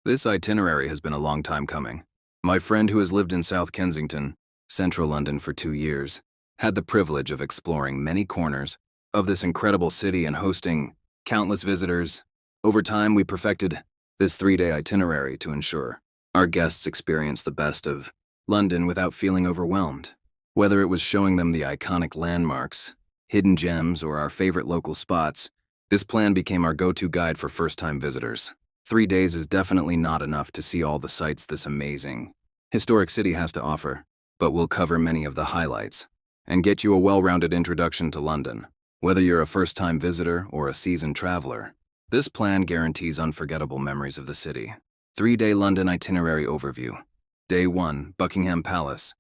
This itinerary has been a long time coming. My friend who has lived in South Kensington, central London for 2 years, had the privilege of exploring many corners of this incredible city and hosting countless visitors. Over time, we perfected this 3-day itinerary to ensure our guests experience the best of London without feeling overwhelmed. Whether it was showing them the iconic landmarks, hidden gems, or our favorite local spots, this plan became our go-to guide for first-time visitors. 3 days is definitely not enough to see all the sights this amazing, historic city has to offer, but we'll cover many of the highlights and get you a well-rounded introduction to London. Whether you're a first-time visitor or a seasoned traveler, this plan guarantees unforgettable memories of the city. 3-day London itinerary overview. Day 1, Buckingham Palace,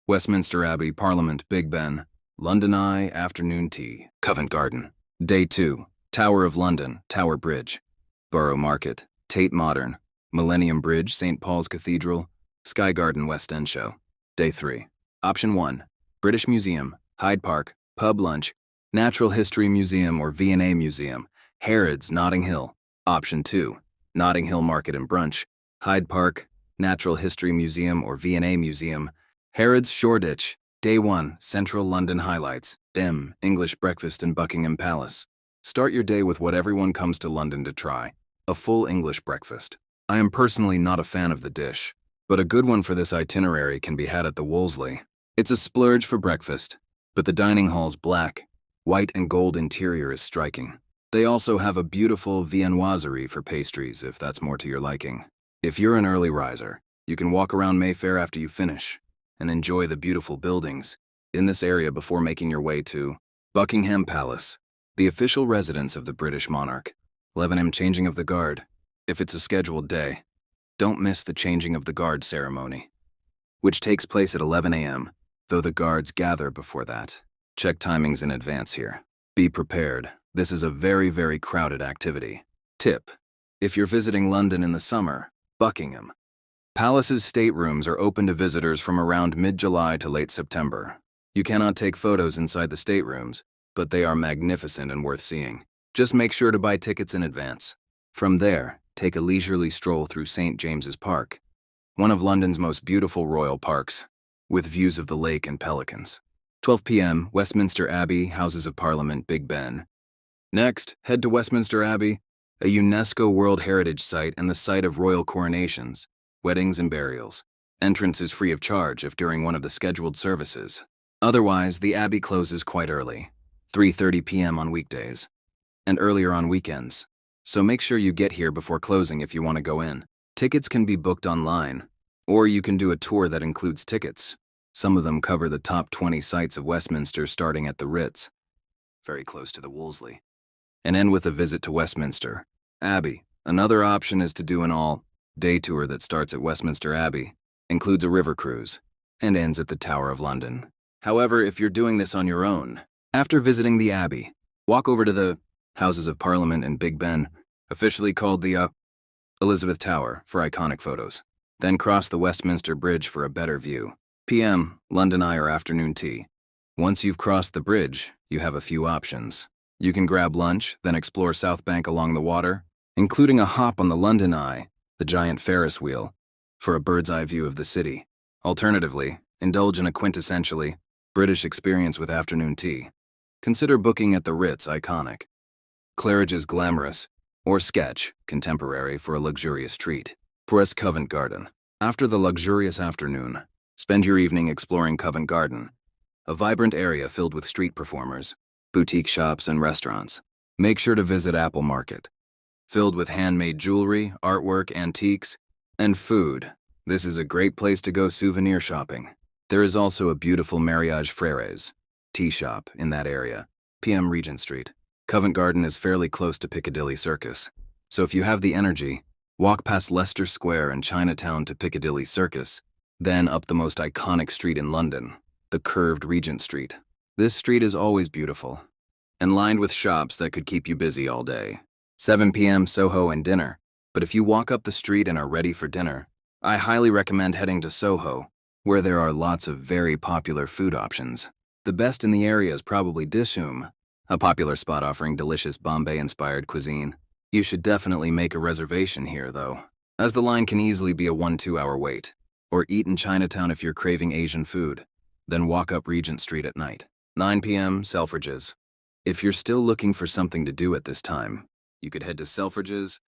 Westminster Abbey, Parliament, Big Ben, London Eye, afternoon tea, Covent Garden. Day 2, Tower of London, Tower Bridge, Borough Market, Tate Modern, Millennium Bridge, St. Paul's Cathedral, Sky Garden, West End Show. Day 3. Option 1, British Museum, Hyde Park, Pub Lunch, Natural History Museum or V&A Museum, Harrods, Notting Hill. Option 2, Notting Hill Market and Brunch, Hyde Park, Natural History Museum or V&A Museum, Harrods, Shoreditch. Day 1, Central London highlights, English breakfast in Buckingham Palace. Start your day with what everyone comes to London to try, a full English breakfast. I am personally not a fan of the dish, but a good one for this itinerary can be had at the Wolseley. It's a splurge for breakfast, but the dining hall's black, white and gold interior is striking. They also have a beautiful viennoiserie for pastries if that's more to your liking. If you're an early riser, you can walk around Mayfair after you finish and enjoy the beautiful buildings in this area before making your way to Buckingham Palace, the official residence of the British monarch. 11 a.m. Changing of the Guard. If it's a scheduled day, don't miss the Changing of the Guard ceremony, which takes place at 11 a.m., though the guards gather before that. Check timings in advance here. Be prepared. This is a very crowded activity. Tip: if you're visiting London in the summer, Buckingham Palace's staterooms are open to visitors from around mid-July to late September. You cannot take photos inside the staterooms, but they are magnificent and worth seeing. Just make sure to buy tickets in advance. From there, take a leisurely stroll through St. James's Park, one of London's most beautiful royal parks, with views of the lake and pelicans. 12 p.m., Westminster Abbey, Houses of Parliament, Big Ben. Next, head to Westminster Abbey, a UNESCO World Heritage Site and the site of royal coronations, weddings and burials. Entrance is free of charge if during one of the scheduled services. Otherwise, the Abbey closes quite early, 3:30 p.m. on weekdays, and earlier on weekends. So make sure you get here before closing if you want to go in. Tickets can be booked online, or you can do a tour that includes tickets. Some of them cover the top 20 sites of Westminster starting at the Ritz, very close to the Wolseley, and end with a visit to Westminster Abbey. Another option is to do an all-day tour that starts at Westminster Abbey, includes a river cruise, and ends at the Tower of London. However, if you're doing this on your own, after visiting the Abbey, walk over to the Houses of Parliament and Big Ben, officially called the Elizabeth Tower, for iconic photos. Then cross the Westminster Bridge for a better view. PM, London Eye or afternoon tea. Once you've crossed the bridge, you have a few options. You can grab lunch, then explore South Bank along the water, including a hop on the London Eye, the giant Ferris wheel, for a bird's-eye view of the city. Alternatively, indulge in a quintessentially British experience with afternoon tea. Consider booking at the Ritz, iconic, Claridge's glamorous, or Sketch, contemporary, for a luxurious treat. Press Covent Garden. After the luxurious afternoon, spend your evening exploring Covent Garden, a vibrant area filled with street performers, boutique shops, and restaurants. Make sure to visit Apple Market, filled with handmade jewelry, artwork, antiques, and food. This is a great place to go souvenir shopping. There is also a beautiful Mariage Frères tea shop in that area. PM, Regent Street. Covent Garden is fairly close to Piccadilly Circus, so if you have the energy, walk past Leicester Square and Chinatown to Piccadilly Circus, then up the most iconic street in London, the curved Regent Street. This street is always beautiful, and lined with shops that could keep you busy all day. 7 p.m. Soho and dinner. But if you walk up the street and are ready for dinner, I highly recommend heading to Soho, where there are lots of very popular food options. The best in the area is probably Dishoom, a popular spot offering delicious Bombay-inspired cuisine. You should definitely make a reservation here, though. as the line can easily be a 1-2 hour wait. Or eat in Chinatown if you're craving Asian food. Then walk up Regent Street at night. 9 p.m., Selfridges. If you're still looking for something to do at this time, you could head to Selfridges,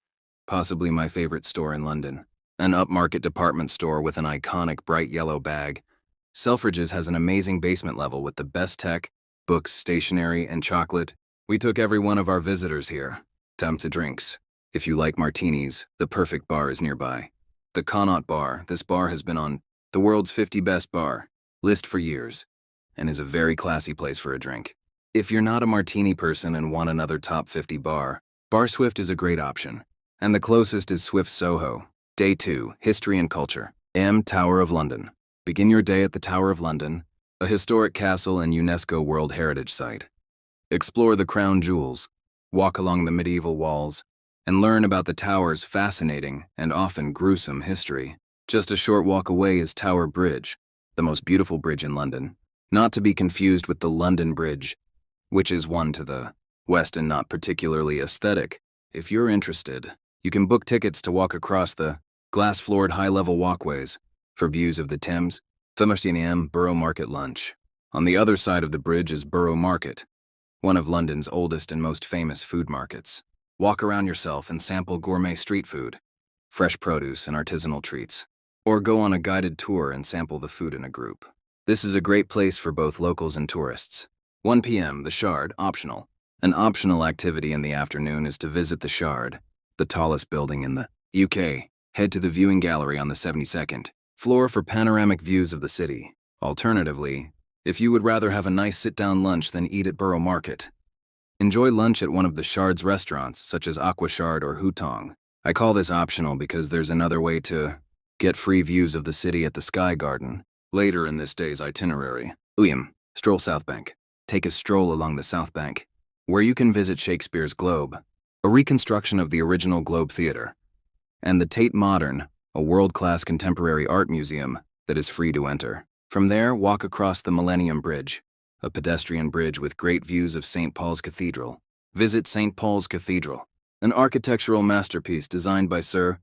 possibly my favorite store in London. An upmarket department store with an iconic bright yellow bag. Selfridges has an amazing basement level with the best tech, books, stationery, and chocolate. We took every one of our visitors here. Time to drinks. If you like martinis, the perfect bar is nearby. The Connaught Bar. This bar has been on the world's 50 best bar list for years and is a very classy place for a drink. If you're not a martini person and want another top 50 bar, Bar Swift is a great option. And the closest is Swift Soho. Day 2, History and Culture. Tower of London. Begin your day at the Tower of London, a historic castle and UNESCO World Heritage Site. Explore the crown jewels, walk along the medieval walls, and learn about the tower's fascinating and often gruesome history. Just a short walk away is Tower Bridge, the most beautiful bridge in London, not to be confused with the London Bridge, which is one to the west and not particularly aesthetic. If you're interested, you can book tickets to walk across the glass-floored high-level walkways for views of the Thames. 10 a.m. Borough Market lunch. On the other side of the bridge is Borough Market, one of London's oldest and most famous food markets. Walk around yourself and sample gourmet street food, fresh produce and artisanal treats. Or go on a guided tour and sample the food in a group. This is a great place for both locals and tourists. 1 p.m. The Shard, optional. An optional activity in the afternoon is to visit the Shard, the tallest building in the UK. Head to the viewing gallery on the 72nd floor for panoramic views of the city. Alternatively, if you would rather have a nice sit-down lunch than eat at Borough Market, enjoy lunch at one of the Shard's restaurants, such as Aqua Shard or Hutong. I call this optional because there's another way to get free views of the city at the Sky Garden. Later in this day's itinerary. Stroll South Bank. Take a stroll along the South Bank, where you can visit Shakespeare's Globe, a reconstruction of the original Globe Theatre, and the Tate Modern, a world-class contemporary art museum that is free to enter. From there, walk across the Millennium Bridge, a pedestrian bridge with great views of St. Paul's Cathedral. Visit St. Paul's Cathedral, an architectural masterpiece designed by Sir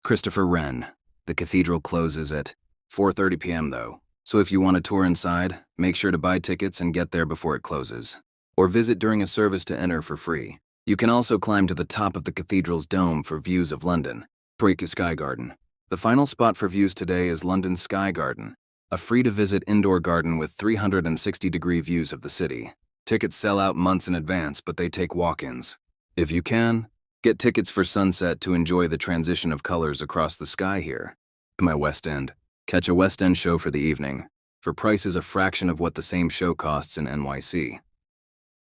Christopher Wren. The cathedral closes at 4:30 p.m. though, so if you want a tour inside, make sure to buy tickets and get there before it closes. Or visit during a service to enter for free. You can also climb to the top of the cathedral's dome for views of London. Troika Sky Garden. The final spot for views today is London's Sky Garden, a free-to-visit indoor garden with 360-degree views of the city. Tickets sell out months in advance, but they take walk-ins. If you can, get tickets for sunset to enjoy the transition of colors across the sky here. My West End. Catch a West End show for the evening, for prices a fraction of what the same show costs in NYC.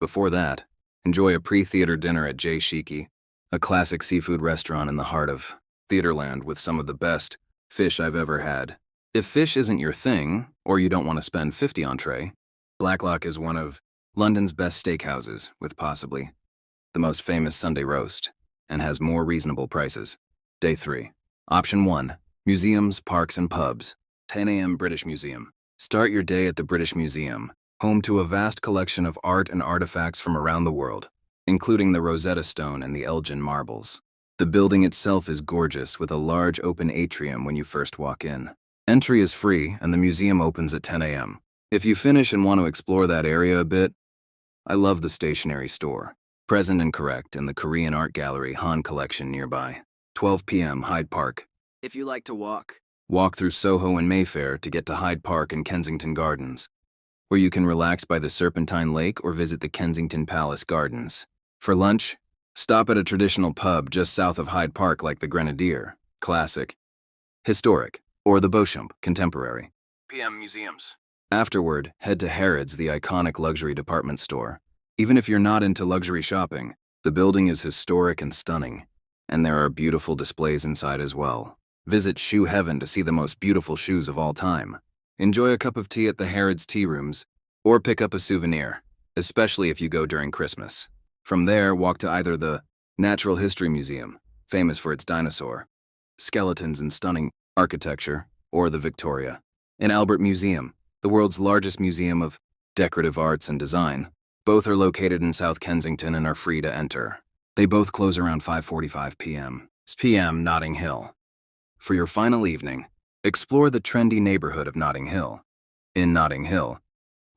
Before that, enjoy a pre-theater dinner at J Shiki, a classic seafood restaurant in the heart of Theaterland with some of the best fish I've ever had. If fish isn't your thing, or you don't want to spend 50 entree, Blacklock is one of London's best steakhouses, with possibly the most famous Sunday roast, and has more reasonable prices. Day 3. Option 1. Museums, parks, and pubs. 10 a.m. British Museum. Start your day at the British Museum, home to a vast collection of art and artifacts from around the world, including the Rosetta Stone and the Elgin marbles. The building itself is gorgeous, with a large open atrium when you first walk in. Entry is free, and the museum opens at 10 a.m. If you finish and want to explore that area a bit, I love the stationery store, Present and Correct, and the Korean Art Gallery Han Collection nearby. 12 p.m. Hyde Park. If you like to walk through Soho and Mayfair to get to Hyde Park and Kensington Gardens, where you can relax by the Serpentine Lake or visit the Kensington Palace Gardens. For lunch, stop at a traditional pub just south of Hyde Park like the Grenadier, classic, historic, or the Beauchamp, contemporary. PM Museums. Afterward, head to Harrods, the iconic luxury department store. Even if you're not into luxury shopping, the building is historic and stunning, and there are beautiful displays inside as well. Visit Shoe Heaven to see the most beautiful shoes of all time. Enjoy a cup of tea at the Harrods Tea Rooms, or pick up a souvenir, especially if you go during Christmas. From there, walk to either the Natural History Museum, famous for its dinosaur, skeletons and stunning architecture, or the Victoria and Albert Museum, the world's largest museum of decorative arts and design. Both are located in South Kensington and are free to enter. They both close around 5:45 p.m. Notting Hill. For your final evening, explore the trendy neighborhood of Notting Hill. In Notting Hill,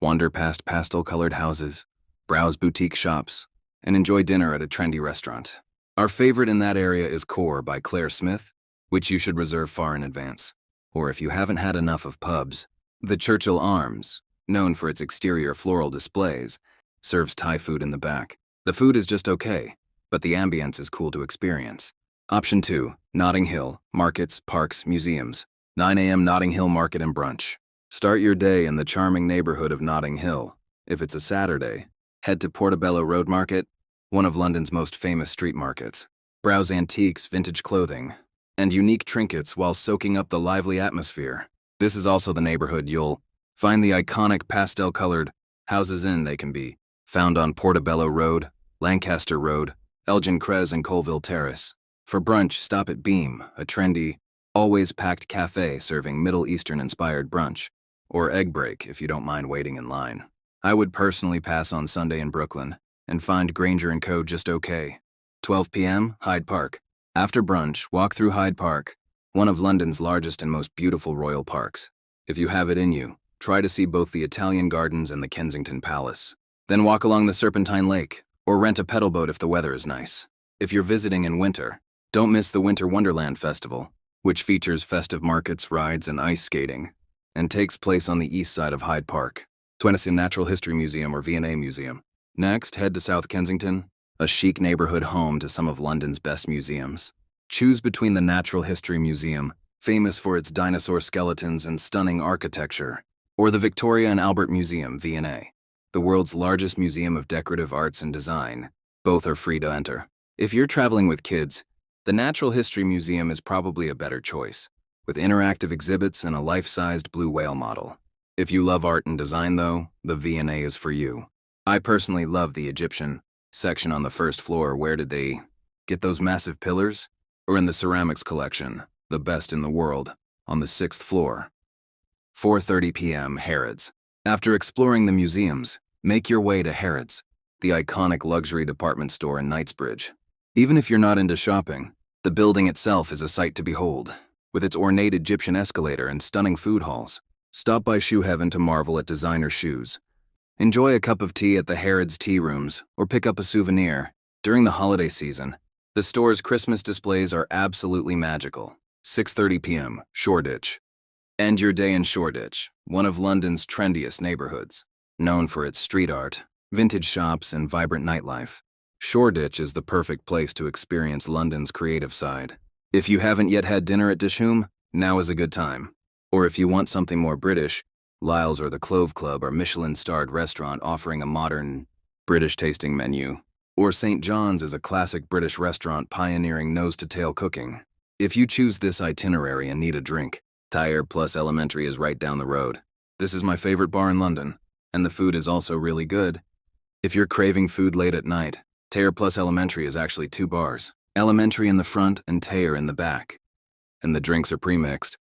wander past pastel-colored houses, browse boutique shops, and enjoy dinner at a trendy restaurant. Our favorite in that area is Core by Claire Smith, which you should reserve far in advance. Or if you haven't had enough of pubs, the Churchill Arms, known for its exterior floral displays, serves Thai food in the back. The food is just okay, but the ambience is cool to experience. Option 2, Notting Hill, markets, parks, museums. 9 a.m. Notting Hill Market and Brunch. Start your day in the charming neighborhood of Notting Hill. If it's a Saturday, head to Portobello Road Market, one of London's most famous street markets. Browse antiques, vintage clothing, and unique trinkets while soaking up the lively atmosphere. This is also the neighborhood you'll find the iconic pastel-colored houses in. They can be found on Portobello Road, Lancaster Road, Elgin Cres, and Colville Terrace. For brunch, stop at Beam, a trendy, always packed cafe serving Middle Eastern-inspired brunch, or Egg Break if you don't mind waiting in line. I would personally pass on Sunday in Brooklyn and find Granger & Co. just okay. 12 p.m., Hyde Park. After brunch, walk through Hyde Park, one of London's largest and most beautiful royal parks. If you have it in you, try to see both the Italian Gardens and the Kensington Palace. Then walk along the Serpentine Lake, or rent a pedal boat if the weather is nice. If you're visiting in winter, don't miss the Winter Wonderland Festival, which features festive markets, rides, and ice skating, and takes place on the east side of Hyde Park. Tennessee Natural History Museum or V&A Museum. Next, head to South Kensington, a chic neighborhood home to some of London's best museums. Choose between the Natural History Museum, famous for its dinosaur skeletons and stunning architecture, or the Victoria and Albert Museum, V&A, the world's largest museum of decorative arts and design. Both are free to enter. If you're traveling with kids, the Natural History Museum is probably a better choice, with interactive exhibits and a life-sized blue whale model. If you love art and design, though, the V&A is for you. I personally love the Egyptian section on the first floor. Where did they get those massive pillars? Or in the ceramics collection, the best in the world, on the 6th floor. 4:30 p.m. Harrods. After exploring the museums, make your way to Harrods, the iconic luxury department store in Knightsbridge. Even if you're not into shopping, the building itself is a sight to behold. With its ornate Egyptian escalator and stunning food halls, stop by Shoe Heaven to marvel at designer shoes. Enjoy a cup of tea at the Harrods Tea Rooms, or pick up a souvenir. During the holiday season, the store's Christmas displays are absolutely magical. 6:30 p.m. Shoreditch. End your day in Shoreditch, one of London's trendiest neighborhoods. Known for its street art, vintage shops, and vibrant nightlife, Shoreditch is the perfect place to experience London's creative side. If you haven't yet had dinner at Dishoom, now is a good time. Or if you want something more British, Lyle's or the Clove Club are Michelin-starred restaurant offering a modern, British-tasting menu. Or St. John's is a classic British restaurant pioneering nose-to-tail cooking. If you choose this itinerary and need a drink, Tyre Plus Elementary is right down the road. This is my favorite bar in London, and the food is also really good. If you're craving food late at night, Tyre Plus Elementary is actually 2 bars. Elementary in the front and Tyre in the back. And the drinks are pre-mixed,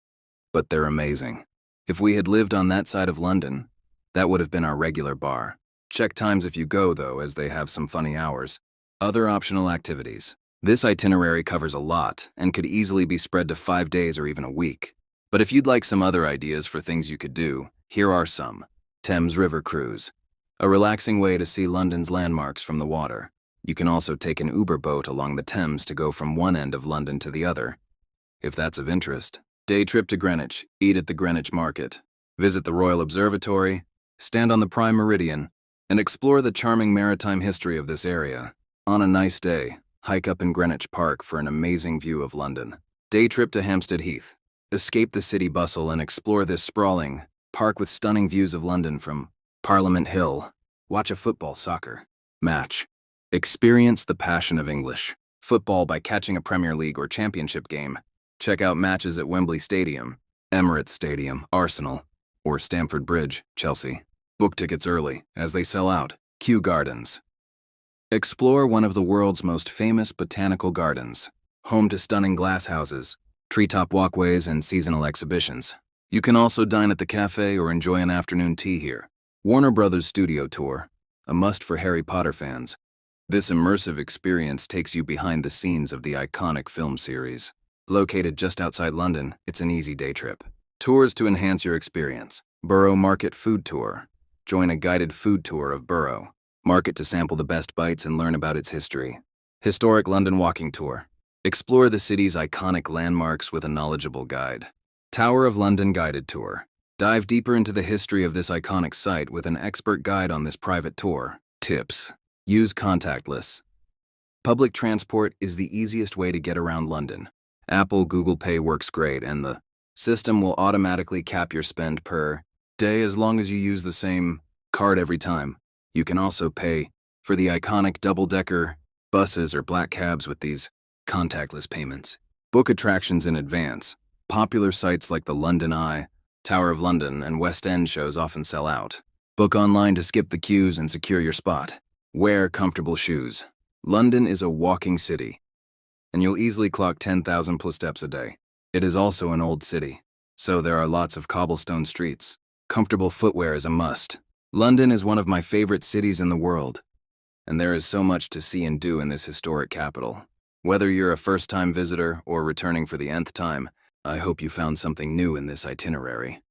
but they're amazing. If we had lived on that side of London, that would have been our regular bar. Check times if you go, though, as they have some funny hours. Other optional activities. This itinerary covers a lot and could easily be spread to 5 days or even a week. But if you'd like some other ideas for things you could do, here are some. Thames River Cruise. A relaxing way to see London's landmarks from the water. You can also take an Uber boat along the Thames to go from one end of London to the other, if that's of interest. Day trip to Greenwich. Eat at the Greenwich Market. Visit the Royal Observatory, stand on the Prime Meridian, and explore the charming maritime history of this area. On a nice day, hike up in Greenwich Park for an amazing view of London. Day trip to Hampstead Heath. Escape the city bustle and explore this sprawling park with stunning views of London from Parliament Hill. Watch a soccer match. Experience the passion of English football by catching a Premier League or Championship game. Check out matches at Wembley Stadium, Emirates Stadium, Arsenal, or Stamford Bridge, Chelsea. Book tickets early, as they sell out. Kew Gardens. Explore one of the world's most famous botanical gardens, home to stunning glass houses, treetop walkways, and seasonal exhibitions. You can also dine at the cafe or enjoy an afternoon tea here. Warner Brothers Studio Tour, a must for Harry Potter fans. This immersive experience takes you behind the scenes of the iconic film series. Located just outside London, it's an easy day trip. Tours to enhance your experience. Borough Market Food Tour. Join a guided food tour of Borough Market to sample the best bites and learn about its history. Historic London Walking Tour. Explore the city's iconic landmarks with a knowledgeable guide. Tower of London Guided Tour. Dive deeper into the history of this iconic site with an expert guide on this private tour. Tips. Use contactless. Public transport is the easiest way to get around London. Apple Google Pay works great, and the system will automatically cap your spend per day as long as you use the same card every time. You can also pay for the iconic double-decker buses or black cabs with these contactless payments. Book attractions in advance. Popular sites like the London Eye, Tower of London, and West End shows often sell out. Book online to skip the queues and secure your spot. Wear comfortable shoes. London is a walking city, and you'll easily clock 10,000 plus steps a day. It is also an old city, so there are lots of cobblestone streets. Comfortable footwear is a must. London is one of my favorite cities in the world, and there is so much to see and do in this historic capital. Whether you're a first-time visitor or returning for the nth time, I hope you found something new in this itinerary.